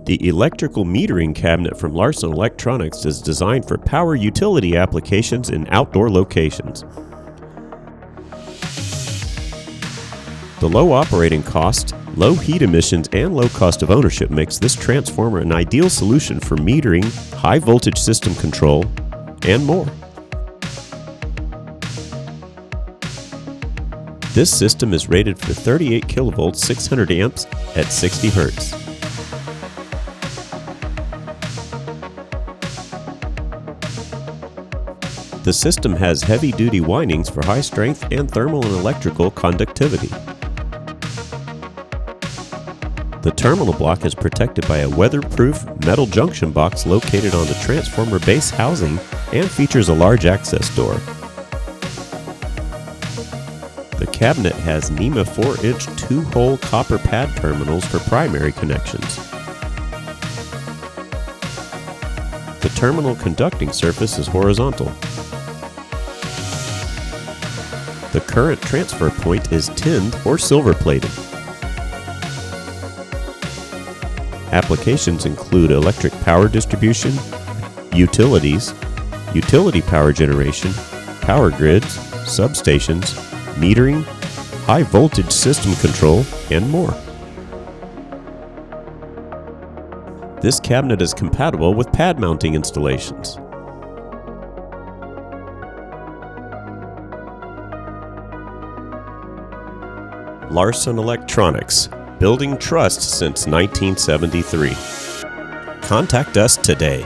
The electrical metering cabinet from Larson Electronics is designed for power utility applications in outdoor locations. The low operating cost, low heat emissions, and low cost of ownership makes this transformer an ideal solution for metering, high voltage system control, and more. This system is rated for 38 kilovolts, 600 amps at 60 hertz. The system has heavy-duty windings for high strength and thermal and electrical conductivity. The terminal block is protected by a weatherproof metal junction box located on the transformer base housing and features a large access door. The cabinet has NEMA 4-inch 2-hole copper pad terminals for primary connections. The terminal conducting surface is horizontal. The current transfer point is tinned or silver-plated. Applications include electric power distribution, utilities, utility power generation, power grids, substations, metering, high voltage system control, and more. This cabinet is compatible with pad mounting installations. Larson Electronics, building trust since 1973. Contact us today.